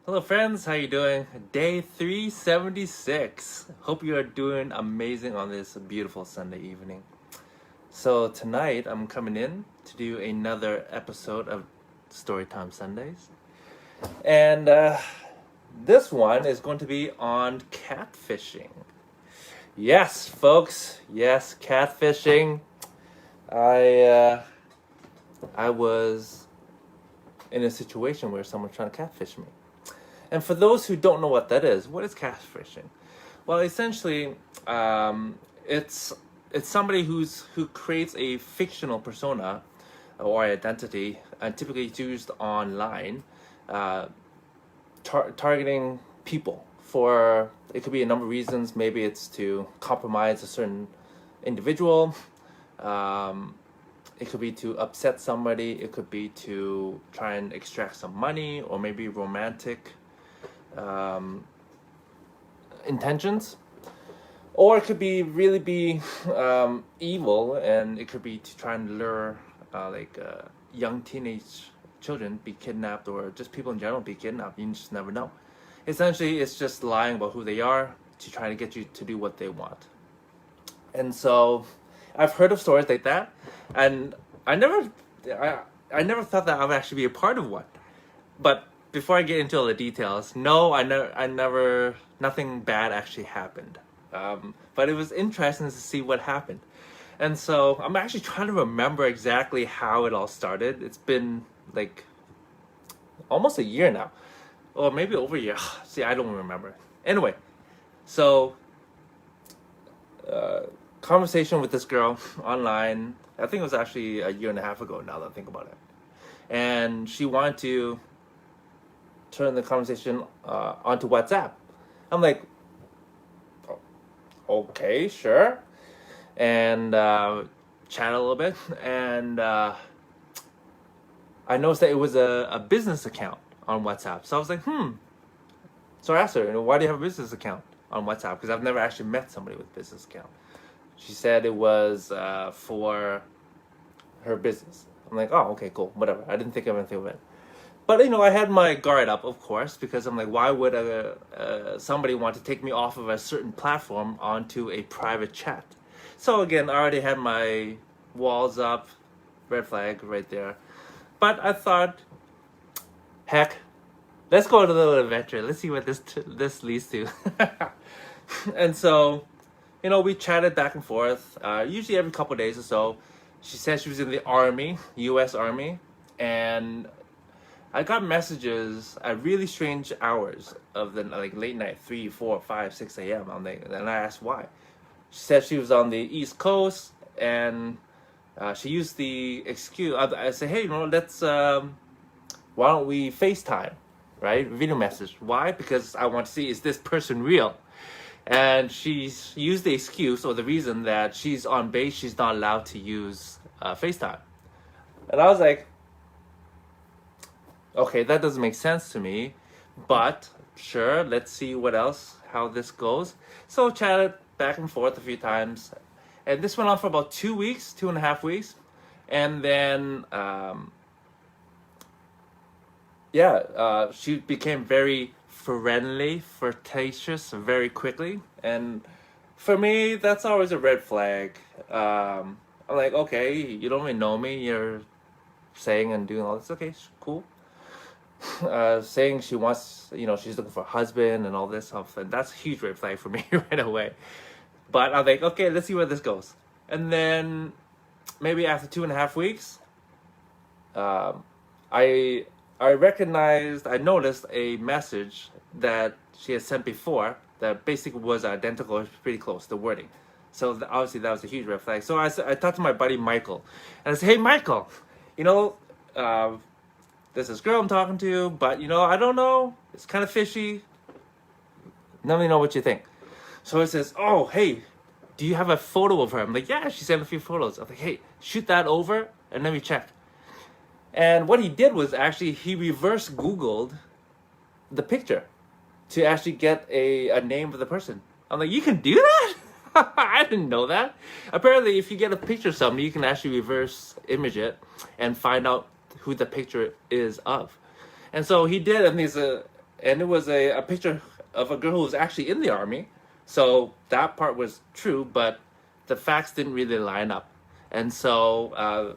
Hello friends, how you doing? Day 376. Hope you are doing amazing on this beautiful Sunday evening. So tonight I'm coming in to do another episode of Storytime Sundays. And this one is going to be on catfishing. Yes, folks. Yes, catfishing. I was in a situation where someone trying to catfish me. And for those who don't know what that is, what is catfishing? Well, essentially, it's somebody who creates a fictional persona or identity, and typically it's used online, targeting people for, it could be a number of reasons. Maybe it's to compromise a certain individual. It could be to upset somebody. It could be to try and extract some money, or maybe romantic intentions, or it could be really be evil, and it could be to try and lure young teenage children be kidnapped, or just people in general be kidnapped. You just never know. Essentially, it's just lying about who they are to try to get you to do what they want. And so I've heard of stories like that, and I never thought that I would actually be a part of one. But before I get into all the details, no, I never, nothing bad actually happened. But it was interesting to see what happened. And so I'm actually trying to remember exactly how it all started. It's been like almost a year now, or maybe over a year. See, I don't remember. Anyway, so conversation with this girl online. I think it was actually a year and a half ago now that I think about it. And she wanted to turn the conversation onto WhatsApp. I'm like, okay, sure. And chat a little bit. And I noticed that it was a business account on WhatsApp. So I was like, So I asked her, why do you have a business account on WhatsApp? Because I've never actually met somebody with a business account. She said it was for her business. I'm like, oh, okay, cool, whatever. I didn't think of anything of it. But, I had my guard up, of course, because I'm like, why would somebody want to take me off of a certain platform onto a private chat? So again, I already had my walls up, red flag right there. But I thought, heck, let's go on a little adventure. Let's see what this leads to. And so, we chatted back and forth, usually every couple of days or so. She said she was in the Army, U.S. Army, and I got messages at really strange hours of the late night, 3, 4, 5, 6 a.m. And I asked why. She said she was on the East Coast, and she used the excuse. I said, hey, let's why don't we FaceTime, right? Video message. Why? Because I want to see, is this person real? And she's used the excuse or the reason that she's on base, she's not allowed to use FaceTime. And I was like, okay, that doesn't make sense to me, but sure, let's see how this goes. So chatted back and forth a few times, and this went on for about 2 weeks, 2.5 weeks, and then she became very friendly, flirtatious very quickly, and for me, that's always a red flag. I'm like, okay, you don't really know me, you're saying and doing all this, okay, cool. Saying she wants, she's looking for a husband and all this stuff, and that's a huge red flag for me right away. But I'm like, okay, let's see where this goes. And then maybe after 2.5 weeks, I noticed a message that she had sent before that basically was identical, pretty close, the wording. So obviously that was a huge red flag. So I talked to my buddy Michael, and I said, hey Michael, there's this girl I'm talking to, but I don't know, it's kind of fishy. Let me know what you think. So he says, oh, hey, do you have a photo of her? I'm like, yeah, she sent a few photos. I'm like, hey, shoot that over and let me check. And what he did was actually he reverse Googled the picture to actually get a name of the person. I'm like, you can do that? I didn't know that. Apparently, if you get a picture of somebody, you can actually reverse image it and find out who the picture is of. And so he did, and and it was a picture of a girl who was actually in the army. So that part was true, but the facts didn't really line up. And so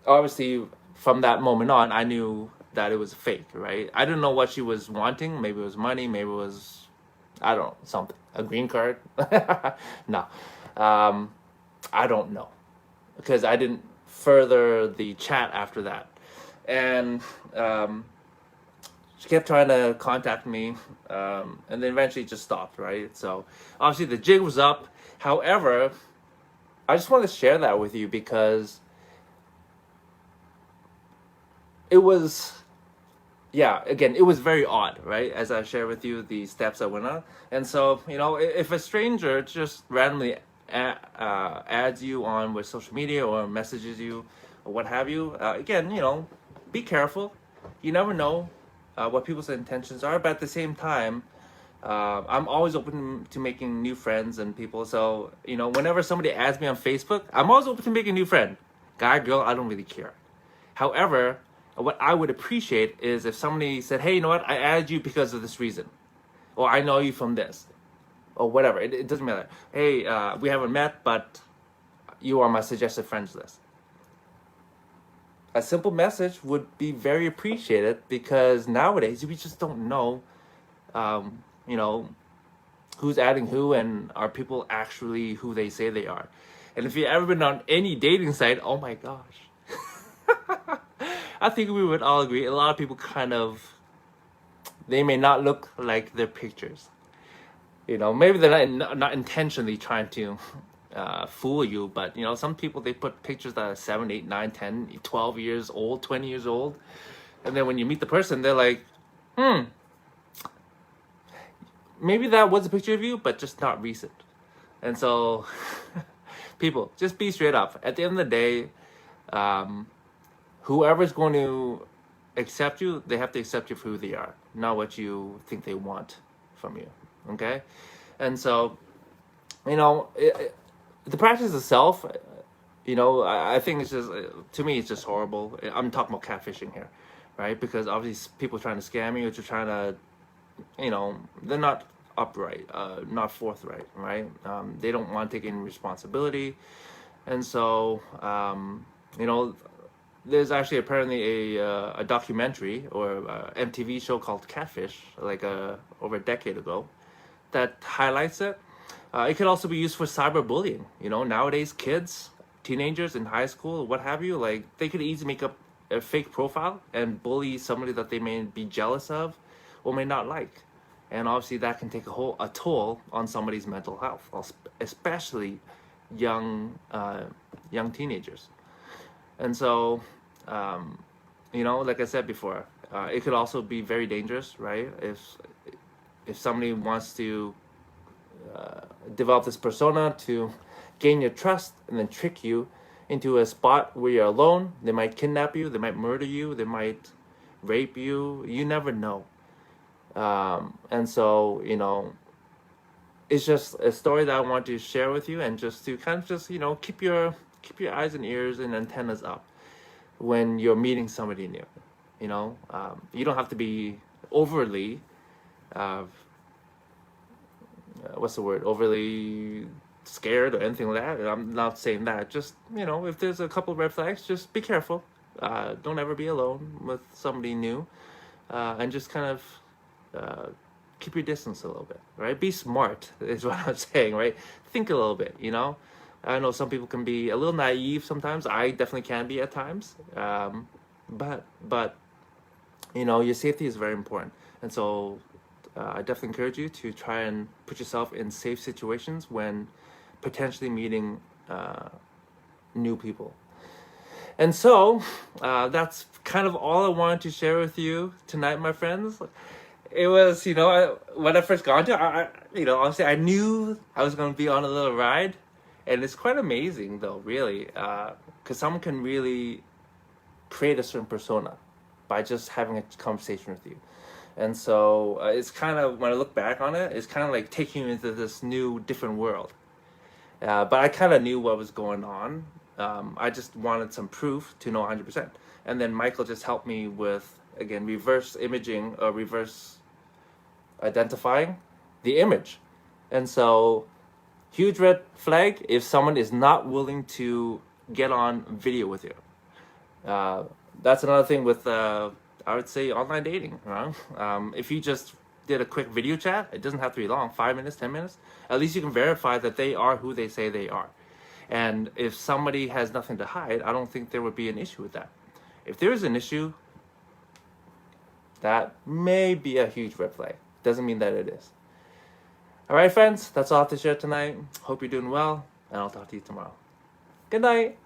obviously from that moment on, I knew that it was fake, right? I didn't know what she was wanting. Maybe it was money, maybe it was, I don't know, something, a green card. No, um, I don't know, because I didn't further the chat after that. And she kept trying to contact me, and then eventually it just stopped, right? So obviously the jig was up. However, I just want to share that with you because it was, yeah, again, it was very odd, right? As I share with you the steps I went on. And so, if a stranger just randomly adds you on with social media or messages you or what have you, again, be careful. You never know what people's intentions are, but at the same time, I'm always open to making new friends and people. So, whenever somebody adds me on Facebook, I'm always open to making a new friend. Guy, girl, I don't really care. However, what I would appreciate is if somebody said, hey, you know what, I added you because of this reason. Or I know you from this. Or whatever. It doesn't matter. Hey, we haven't met, but you are my suggested friends list. A simple message would be very appreciated because nowadays we just don't know, who's adding who and are people actually who they say they are. And if you've ever been on any dating site, oh my gosh. I think we would all agree. A lot of people they may not look like their pictures. Maybe they're not intentionally trying to fool you, but some people, they put pictures that are 7, 8, 9, 10, 12 years old, 20 years old. And then when you meet the person, they're like, maybe that was a picture of you, but just not recent. And so people, just be straight up. At the end of the day, whoever's going to accept you, they have to accept you for who they are, not what you think they want from you. Okay? And so, the practice itself, I think it's just, to me, it's just horrible. I'm talking about catfishing here, right? Because obviously people trying to scam you, or trying to, they're not upright, not forthright, right? They don't want to take any responsibility. And so, there's actually apparently a documentary or MTV show called Catfish, like over a decade ago, that highlights it. It could also be used for cyberbullying. Nowadays kids, teenagers in high school, what have you, like they could easily make up a fake profile and bully somebody that they may be jealous of or may not like. And obviously that can take a toll on somebody's mental health, especially young teenagers. And so, like I said before, it could also be very dangerous, right? If somebody wants to develop this persona to gain your trust and then trick you into a spot where you're alone, they might kidnap you, they might murder you, they might rape you. You never know. And so, it's just a story that I want to share with you, and just to kind of keep your eyes and ears and antennas up when you're meeting somebody new. You don't have to be overly overly scared or anything like that. I'm not saying that. Just, if there's a couple of red flags, just be careful. Don't ever be alone with somebody new, and just kind of keep your distance a little bit, right? Be smart is what I'm saying, right? Think a little bit. I know some people can be a little naive sometimes. I definitely can be at times. But your safety is very important. And so I definitely encourage you to try and put yourself in safe situations when potentially meeting new people. And so that's kind of all I wanted to share with you tonight, my friends. It was, when I first got into it, honestly, I knew I was going to be on a little ride. And it's quite amazing, though, really, because someone can really create a certain persona by just having a conversation with you. And so it's kind of, when I look back on it, it's kind of like taking you into this new, different world. But I kind of knew what was going on. I just wanted some proof to know 100%. And then Michael just helped me with again, reverse imaging or reverse identifying the image. And so, huge red flag if someone is not willing to get on video with you. That's another thing with, I would say, online dating. Right? If you just did a quick video chat, it doesn't have to be long, 5 minutes, 10 minutes. At least you can verify that they are who they say they are. And if somebody has nothing to hide, I don't think there would be an issue with that. If there is an issue, that may be a huge red flag. Doesn't mean that it is. All right, friends, that's all I have to share tonight. Hope you're doing well, and I'll talk to you tomorrow. Good night.